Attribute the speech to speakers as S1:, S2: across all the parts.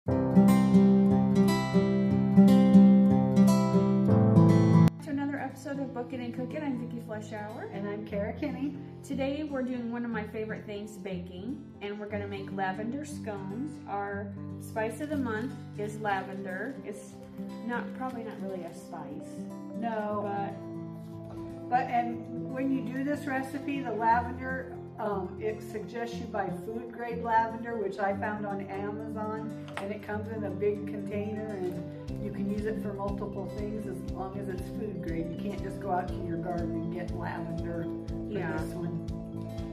S1: To another episode of Bookin' and Cookin'. I'm Vicki Fleshour.
S2: And I'm Cara Kinney.
S1: Today we're doing one of my favorite things, baking, and we're going to make lavender scones. Our spice of the month is lavender. It's probably not really a spice.
S2: No, but when you do this recipe, the lavender, it suggests you buy food grade lavender, which I found on Amazon, and it comes in a big container, and you can use it for multiple things as long as it's food grade. You can't just go out to your garden and get lavender for this one.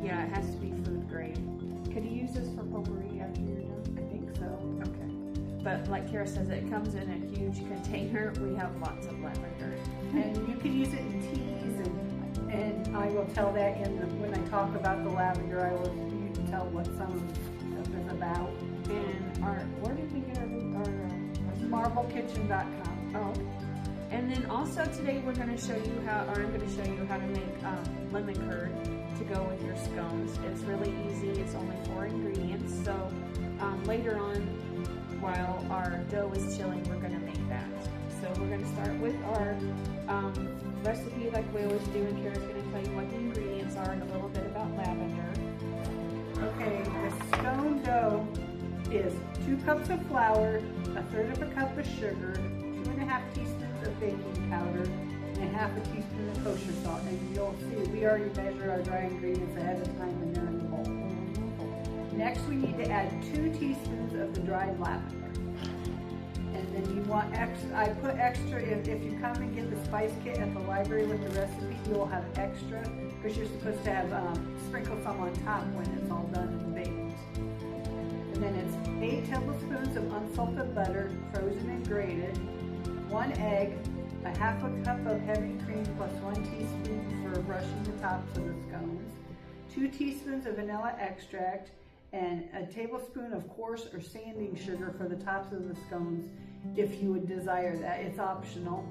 S1: Yeah, it has to be food grade. Could you use this for potpourri after you're done?
S2: I think so.
S1: Okay. But like Cara says, it comes in a huge container. We have lots of lavender.
S2: And you can use it in teas, and I will tell that when I talk about the lavender, I will tell what some of the stuff is about.
S1: And where did we get our
S2: MarbleKitchen.com.
S1: Oh. And then also today I'm going to show you how to make lemon curd to go with your scones. It's really easy. It's only 4 ingredients. So later on, while our dough is chilling, we're going to make that. So we're going to start with our recipe like we always do, and Cara's going to tell you what the ingredients are and a little bit about lavender.
S2: Okay, the scone dough is 2 cups of flour, 1/3 of a cup of sugar, 2½ teaspoons of baking powder, and 1/2 teaspoon of kosher salt. And you'll see we already measure our dry ingredients ahead of time when they're in the bowl. Next, we need to add 2 teaspoons of the dried lavender. And then you want extra, I put extra, if you come and get the spice kit at the library with the recipe, you'll have extra, because you're supposed to have sprinkle some on top when it's all done and baked. And then it's 8 tablespoons of unsalted butter, frozen and grated, 1 egg, 1/2 cup of heavy cream plus 1 teaspoon for brushing the tops of the scones, 2 teaspoons of vanilla extract, and a tablespoon of coarse or sanding sugar for the tops of the scones if you would desire that. It's optional.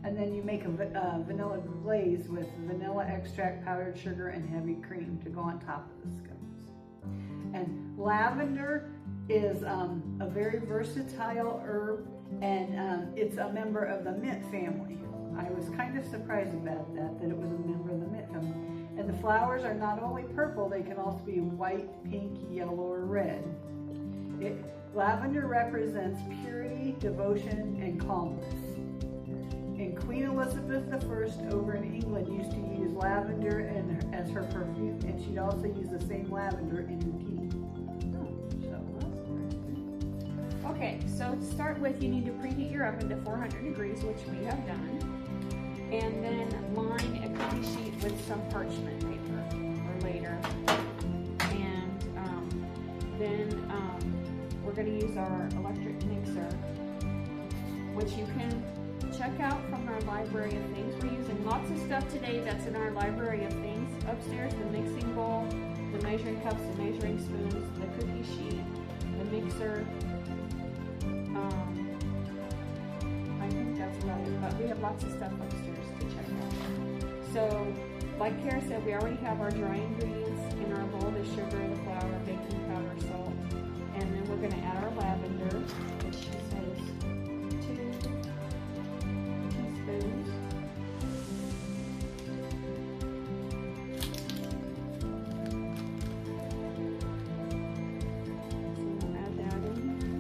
S2: And then you make a vanilla glaze with vanilla extract, powdered sugar, and heavy cream to go on top of the scones. And lavender is a very versatile herb, and it's a member of the mint family. I was kind of surprised about that it was a member of the mint family. And the flowers are not only purple, they can also be white, pink, yellow, or red. Lavender represents purity, devotion, and calmness. And Queen Elizabeth I over in England used to use lavender as her perfume, and she'd also use the same lavender in her tea.
S1: Okay, so to start with, you need to preheat your oven to 400 degrees, which we have done. And then line a cookie sheet with some parchment paper or later. And then we're going to use our electric mixer, which you can check out from our library of things. We're using lots of stuff today that's in our library of things upstairs: the mixing bowl, the measuring cups, the measuring spoons, the cookie sheet, the mixer. I think that's about it, but we have lots of stuff upstairs to check out. So, like Cara said, we already have our dry ingredients in our bowl: the sugar, the flour, baking powder, salt, and then we're going to add our lavender, which she says 2 teaspoons. So we'll add that in here.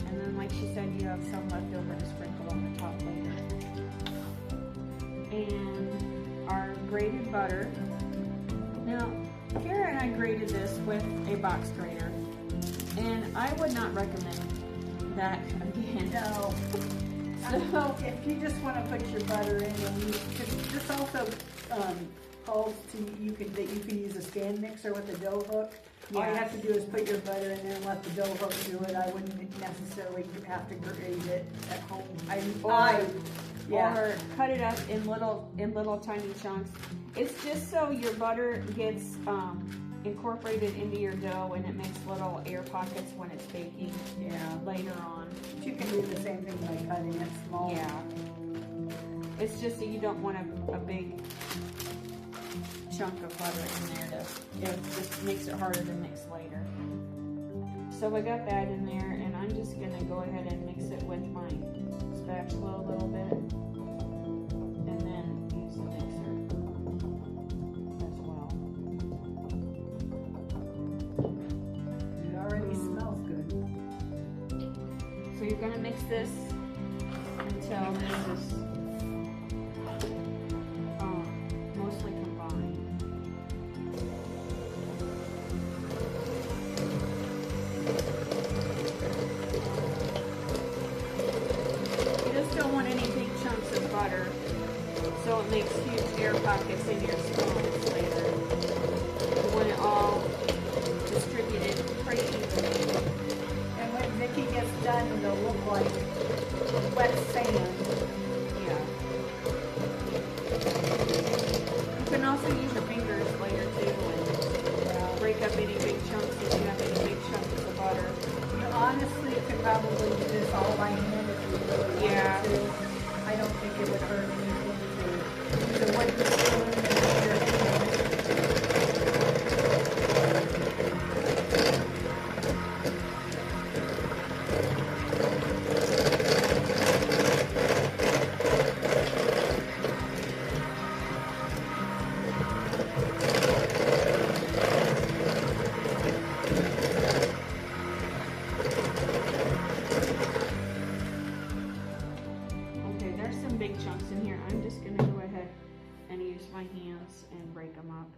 S1: And then, like she said, you have some left over to sprinkle on the top later. And our grated butter. Now, Cara and I grated this with a box grater, and I would not recommend that again.
S2: No. So if you just want to put your butter in, and this also calls to that you can use a stand mixer with a dough hook. All you have to do is put your butter in there and let the dough hook do it. I wouldn't necessarily have to grate it at home.
S1: Or cut it up in little tiny chunks. It's just so your butter gets incorporated into your dough, and it makes little air pockets when it's baking later on.
S2: But you can do the same thing by cutting it small.
S1: Yeah. It's just that you don't want a big chunk of butter in there. It just makes it harder to mix later. So I got that in there, and I'm just gonna go ahead and mix it with my spatula a little bit, and then use the mixer as well.
S2: It already smells good.
S1: So you're gonna mix this until this is mostly combined. You just don't want any big chunks of butter, so it makes huge air pockets in your scones later. You want it all distributed pretty evenly.
S2: And when Vicky gets done, it'll look like wet sand.
S1: Yeah. You can also use your fingers later too and break up any big chunks if you have any big chunks of butter.
S2: You honestly could probably do this all by hand if you really wanted to. I don't think it would hurt anything to use a wooden spoon and use your hand.
S1: Okay, there's some big chunks in here. I'm just going to go ahead and use my hands and break them up.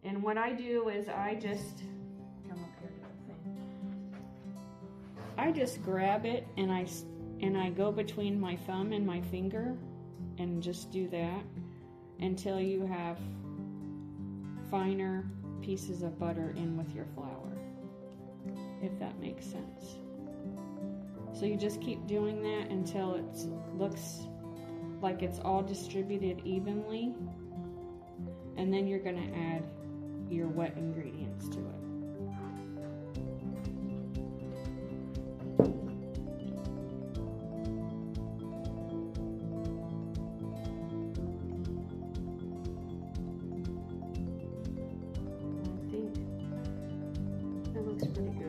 S1: And what I do is I just grab it and I go between my thumb and my finger and just do that until you have finer pieces of butter in with your flour, if that makes sense. So you just keep doing that until it looks like it's all distributed evenly, and then you're going to add your wet ingredients to it. I think that looks pretty good.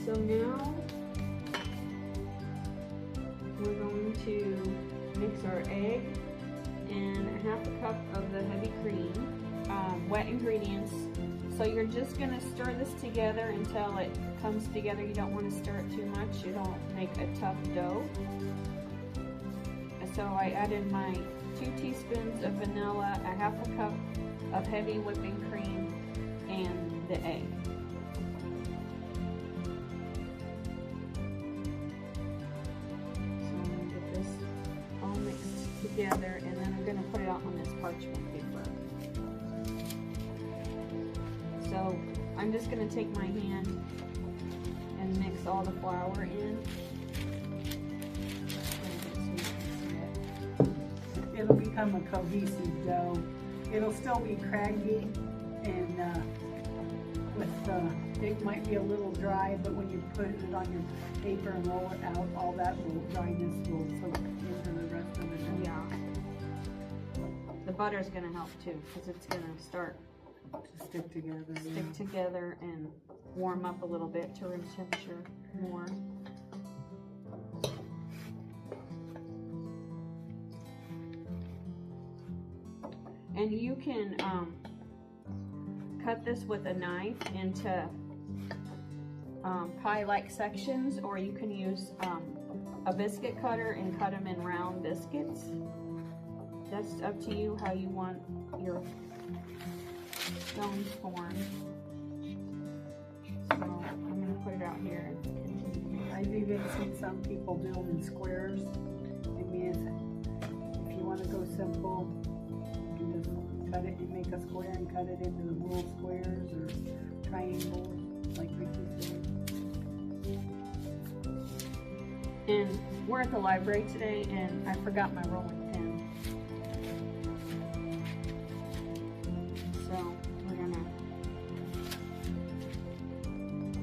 S1: So now we're going to mix our egg and half a cup of the heavy cream, wet ingredients. So you're just going to stir this together until it comes together. You don't want to stir it too much. You don't make a tough dough. So I added my 2 teaspoons of vanilla, a half a cup of heavy whipping cream, and the egg. Together, and then I'm going to put it out on this parchment paper. So I'm just going to take my hand and mix all the flour in.
S2: It'll become a cohesive dough. It'll still be craggy, and it might be a little dry, but when you put it on your paper and roll it out, all that little dryness will soak into the rest of it.
S1: Yeah. The butter's going to help too, because it's going to start
S2: to stick
S1: together and warm up a little bit to room temperature more. And you can cut this with a knife into pie-like sections, or you can use a biscuit cutter and cut them in round biscuits. That's up to you how you want your scones formed. So I'm going to put it out here.
S2: I've even seen some people do them in squares. I mean, if you want to go simple, you can just cut it and make a square and cut it into the little squares or triangles, like Ricky said.
S1: And we're at the library today, and I forgot my rolling pin. So we're gonna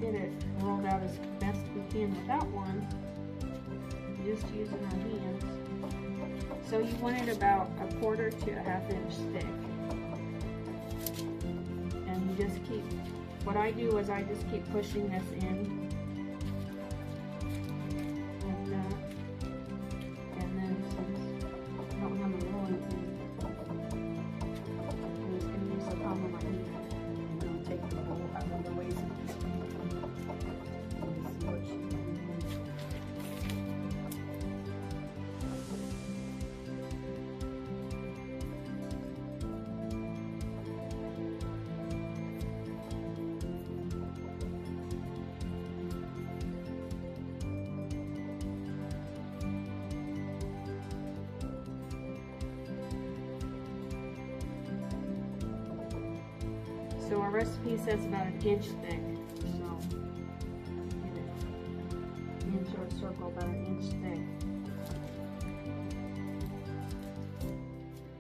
S1: get it rolled out as best we and without one, just using our hands. So you want it about 1/4 to 1/2 inch thick. And you just keep, what I do is I just keep pushing this in. Like that. And then since I don't have a rolling pin, I'm just going to use the palm of my hand.
S2: I'm going to take the bowl out of the ways of this one. See what she's doing.
S1: So our recipe says about 1 inch thick. So get it into a circle about 1 inch thick.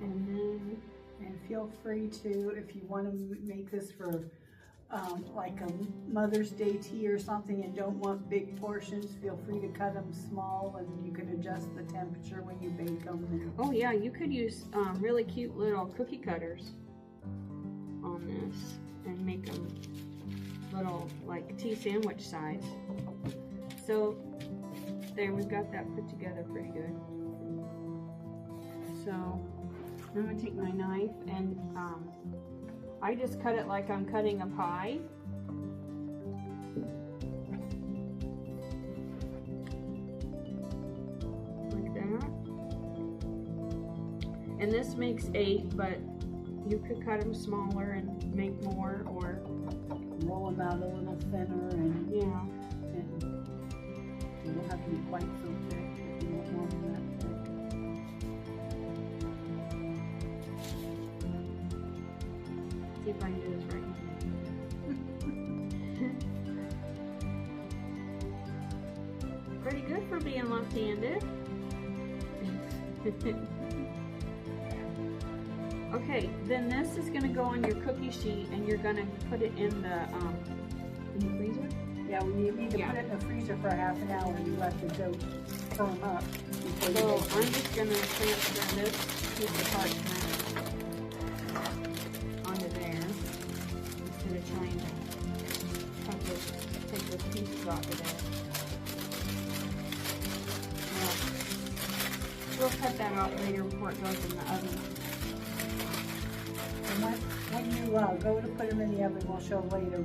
S1: And then
S2: And feel free to, if you want to make this for like a Mother's Day tea or something and don't want big portions, feel free to cut them small and you can adjust the temperature when you bake them.
S1: oh yeah, you could use really cute little cookie cutters on this and make them little like tea sandwich size. So there, we've got that put together pretty good. So I'm gonna take my knife and I just cut it like I'm cutting a pie. Like that. And this makes 8, but you could cut them smaller and make more, or
S2: Roll them out a little thinner and
S1: yeah.
S2: they don't have to be quite so thick if you don't want them that thick.
S1: See if I can do this right. Pretty good for being left-handed. Okay, then this is going to go on your cookie sheet, and you're going to put it in the freezer.
S2: Yeah, we need to put it in the freezer for 1/2 an hour. You let the dough firm up.
S1: So I'm just going to transfer this piece of parchment onto there instead of trying to take those pieces off of there. We'll cut that off later before it goes in the oven.
S2: And when you go to put them in the oven, we'll show later.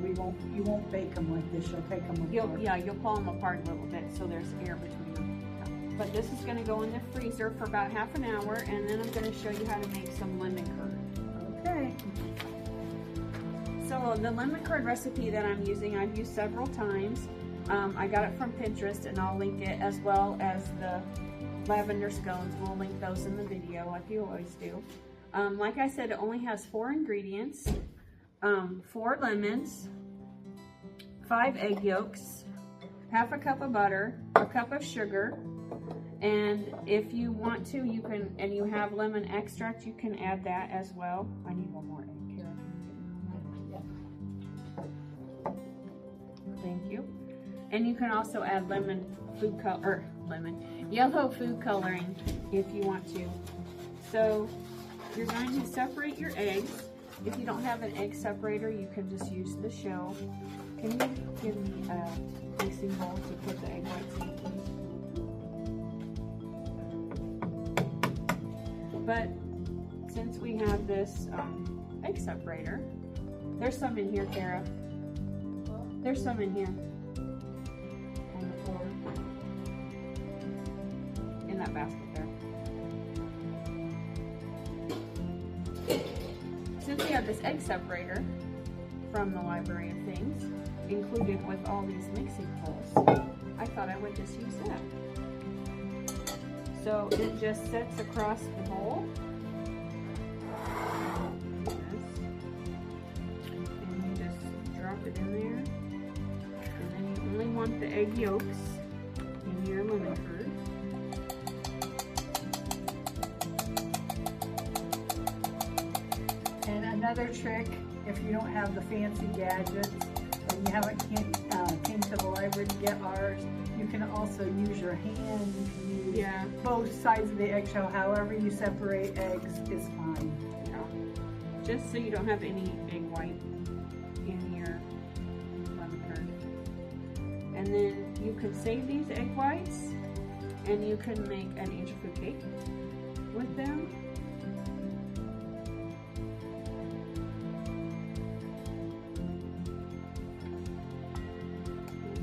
S2: You won't bake them like this. You'll take them apart.
S1: You'll pull them apart a little bit so there's air between them. But this is going to go in the freezer for about 1/2 an hour, and then I'm going to show you how to make some lemon curd.
S2: Okay.
S1: So the lemon curd recipe that I'm using, I've used several times. I got it from Pinterest, and I'll link it, as well as the lavender scones. We'll link those in the video, like you always do. Like I said, it only has 4 ingredients, 4 lemons, 5 egg yolks, 1/2 cup of butter, 1 cup of sugar, and if you want to, you can, and you have lemon extract, you can add that as well. I need one more egg here. Thank you. And you can also add yellow food coloring if you want to. So you're going to separate your eggs. If you don't have an egg separator, you can just use the shell. Can you give me a mixing bowl to put the egg whites in, please? But since we have this egg separator, there's some in here, Cara. There's some in here on the floor, in that basket there. Since we have this egg separator from the Library of Things, included with all these mixing bowls, I thought I would just use that. So it just sits across the bowl. And you just drop it in there. And then you only want the egg yolks in your lemon curd.
S2: Another trick, if you don't have the fancy gadgets and you haven't came to the library to get ours, You can also use your hand. You can use
S1: Yeah.
S2: both sides of the eggshell. However you separate eggs is fine.
S1: Just so you don't have any egg white in your lemon curd. And then you could save these egg whites and you can make an angel food cake with them.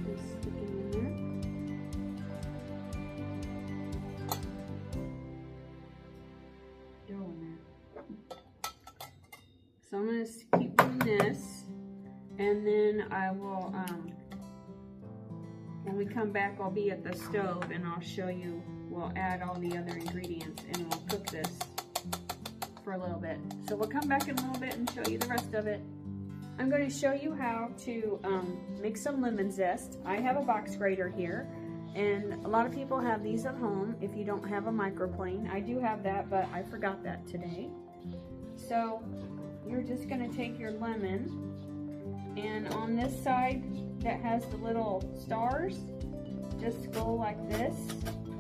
S1: Just stick it in there. Dough in there. So I'm going to keep doing this, and then I will, when we come back, I'll be at the stove and I'll show you, we'll add all the other ingredients and we'll cook this for a little bit. So we'll come back in a little bit and show you the rest of it. I'm going to show you how to make some lemon zest. I have a box grater here, and a lot of people have these at home if you don't have a microplane. I do have that, but I forgot that today. So you're just going to take your lemon, and on this side that has the little stars, just go like this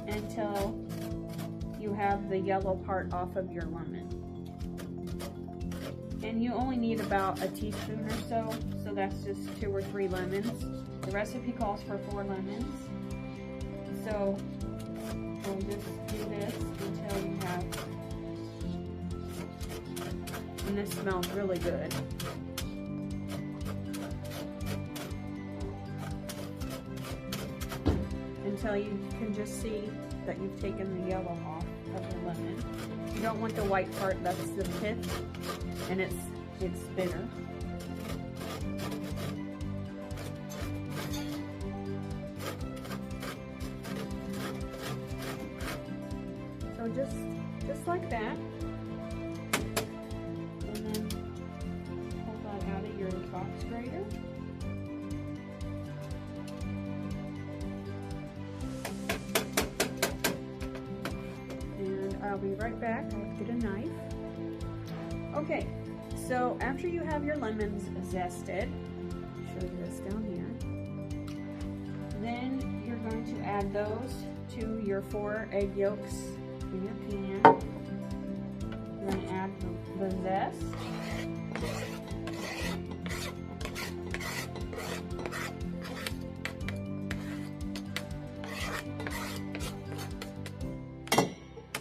S1: until you have the yellow part off of your lemon. And you only need about a teaspoon or so, so that's just 2 or 3 lemons. The recipe calls for 4 lemons. So we'll just do this until you have, and this smells really good. Until you can just see that you've taken the yellow off of the lemon. You don't want the white part, that's the pith, and it's bitter. So just like that. And then pull that out of your box grater. I'll be right back. I'll get a knife. Okay, so after you have your lemons zested, I'll show you this down here, then you're going to add those to your 4 egg yolks in your pan. You're going to add the zest.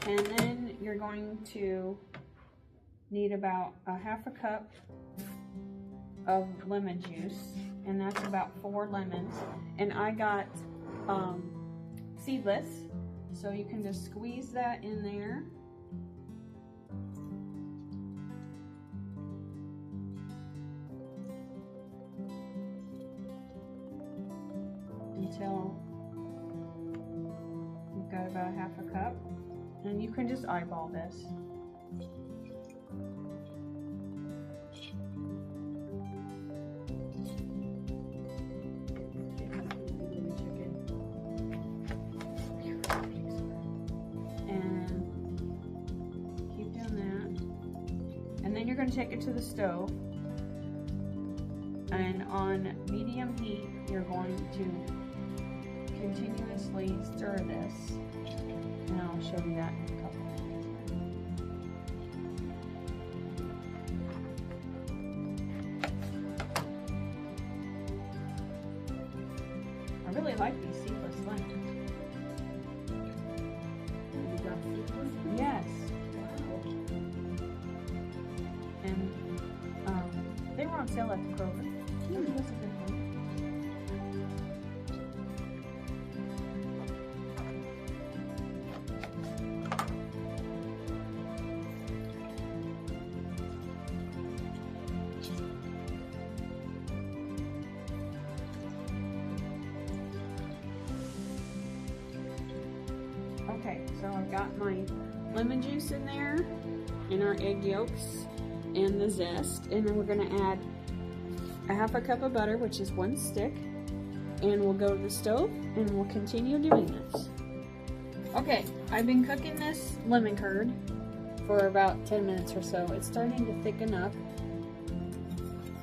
S1: And then you're going to need about a ½ cup of lemon juice, and that's about 4 lemons. And I got seedless, so you can just squeeze that in there. Until you've got about ½ cup. And you can just eyeball this. And keep doing that. And then you're going to take it to the stove. And on medium heat, you're going to continuously stir this. And I'll show you that in a couple minutes. I really like these seedless lemons.
S2: You got seedless?
S1: Yes. And they were on sale at the Kroger. That's a good one. Okay, so I've got my lemon juice in there, and our egg yolks, and the zest, and then we're going to add a ½ cup of butter, which is 1 stick, and we'll go to the stove, and we'll continue doing this. Okay, I've been cooking this lemon curd for about 10 minutes or so. It's starting to thicken up,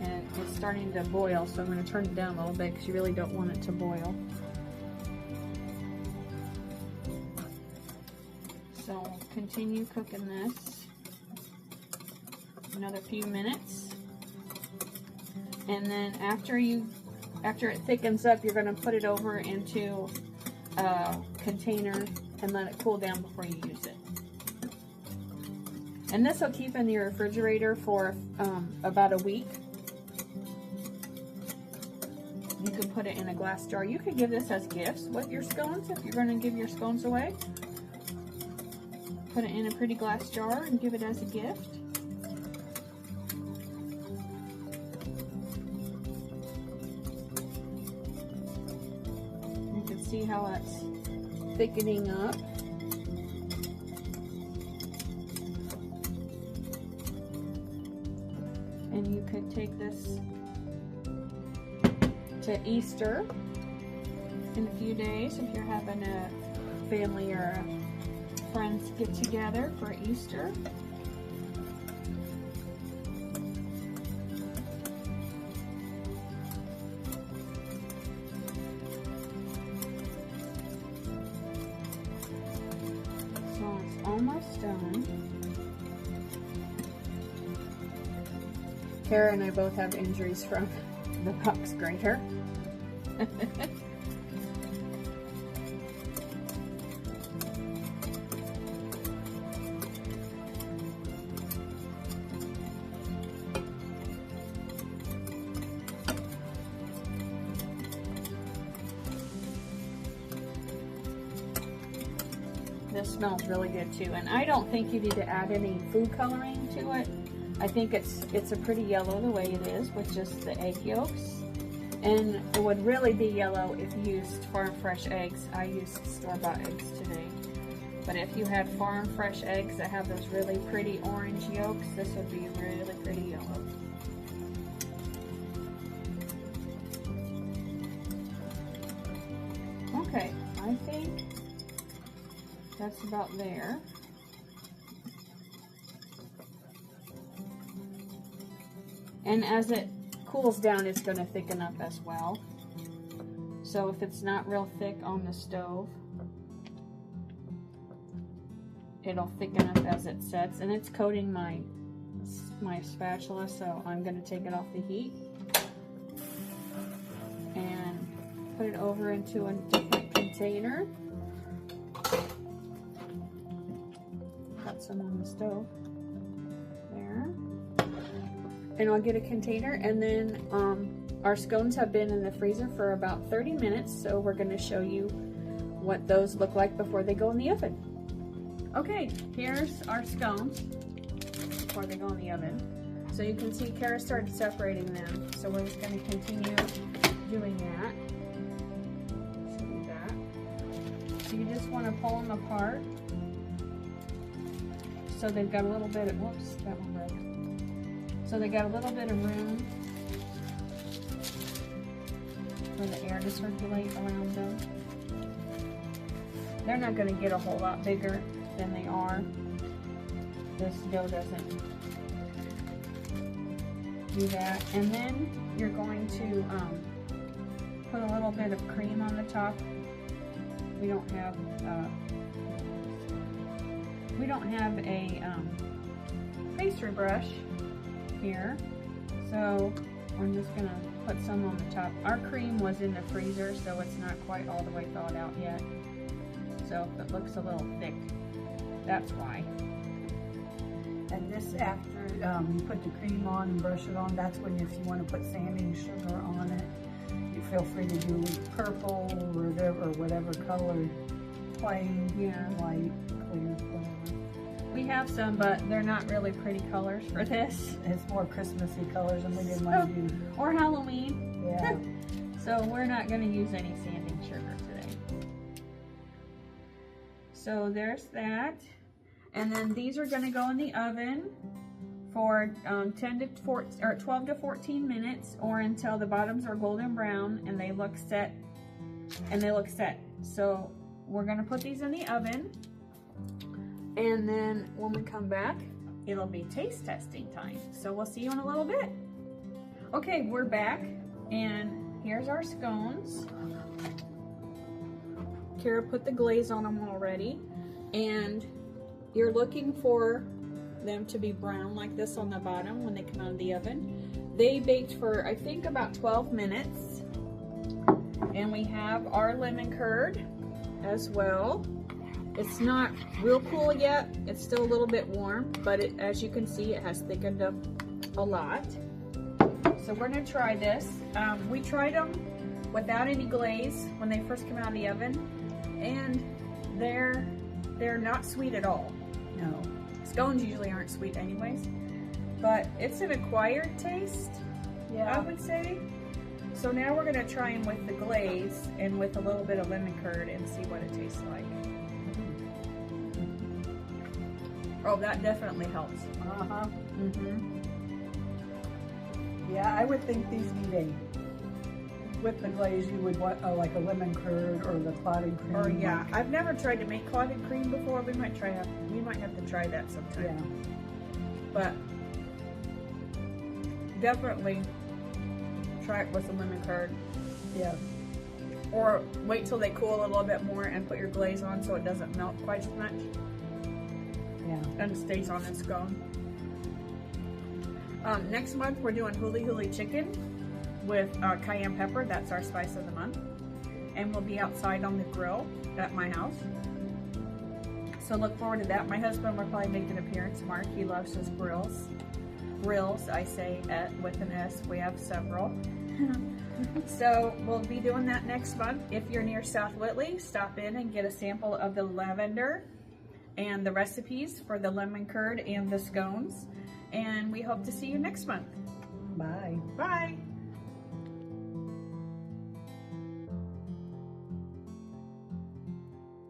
S1: and it's starting to boil, so I'm going to turn it down a little bit because you really don't want it to boil. So we'll continue cooking this another few minutes. And then after it thickens up, you're going to put it over into a container and let it cool down before you use it. And this will keep in the refrigerator for about a week. You could put it in a glass jar. You could give this as gifts with your scones if you're going to give your scones away. Put it in a pretty glass jar and give it as a gift. You can see how it's thickening up. And you could take this to Easter in a few days if you're having a family or friends get together for Easter. So it's almost done. Cara and I both have injuries from the box grater. This smells really good too, and I don't think you need to add any food coloring to it. I think it's a pretty yellow the way it is with just the egg yolks. And it would really be yellow if you used farm fresh eggs. I used store-bought eggs today. But if you had farm fresh eggs that have those really pretty orange yolks, this would be really pretty yellow. Okay, I think that's about there. And as it cools down, it's going to thicken up as well. So if it's not real thick on the stove, it'll thicken up as it sets. And it's coating my spatula, so I'm going to take it off the heat and put it over into a different container. Got some on the stove there. And I'll get a container, and then our scones have been in the freezer for about 30 minutes, so we're going to show you what those look like before they go in the oven. Okay, here's our scones before they go in the oven. So you can see Cara started separating them, so we're just going to continue doing that. So you just want to pull them apart so they've got a little bit of, whoops, that one broke. So they got a little bit of room for the air to circulate around them. They're not going to get a whole lot bigger than they are. This dough doesn't do that. And then you're going to put a little bit of cream on the top. We don't have a pastry brush here, so I'm just gonna put some on the top. Our cream was in the freezer, so it's not quite all the way thawed out yet. So if it looks a little thick, that's why.
S2: And this, after you put the cream on and brush it on, that's when, if you want to put sanding sugar on it, you feel free to do purple or whatever color, plain, white, clear, whatever.
S1: We have some, but they're not really pretty colors for this.
S2: It's more Christmassy colors, and we didn't want to do.
S1: Or Halloween.
S2: Yeah.
S1: So we're not going to use any sanding sugar today. So there's that. And then these are going to go in the oven for 12 to 14 minutes, or until the bottoms are golden brown and they look set. So we're going to put these in the oven. And then when we come back, it'll be taste testing time. So we'll see you in a little bit. Okay, we're back, and here's our scones. Cara put the glaze on them already, and you're looking for them to be brown like this on the bottom when they come out of the oven. They baked for, I think, about 12 minutes. And we have our lemon curd as well. It's not real cool yet. It's still a little bit warm, but as you can see, it has thickened up a lot. So we're gonna try this. We tried them without any glaze when they first come out of the oven, and they're not sweet at all.
S2: No.
S1: Scones usually aren't sweet anyways, but it's an acquired taste, I would say. So now we're gonna try them with the glaze and with a little bit of lemon curd and see what it tastes like. Oh, that definitely helps.
S2: Uh-huh.
S1: Mm-hmm.
S2: Yeah, I would think these need with the glaze, you would want like a lemon curd or the clotted cream.
S1: Or yeah, I've never tried to make clotted cream before. We might have to try that sometime.
S2: Yeah.
S1: But definitely try it with the lemon curd.
S2: Yeah.
S1: Or wait till they cool a little bit more and put your glaze on so it doesn't melt quite as much.
S2: Yeah.
S1: And it stays on the scone. Next month we're doing huli huli chicken with cayenne pepper. That's our spice of the month. And we'll be outside on the grill at my house. So look forward to that. My husband will probably make an appearance. Mark, he loves his grills. Grills, I say with an S. We have several. So we'll be doing that next month. If you're near South Whitley, stop in and get a sample of the lavender and the recipes for the lemon curd and the scones. And we hope to see you next month.
S2: Bye.
S1: Bye.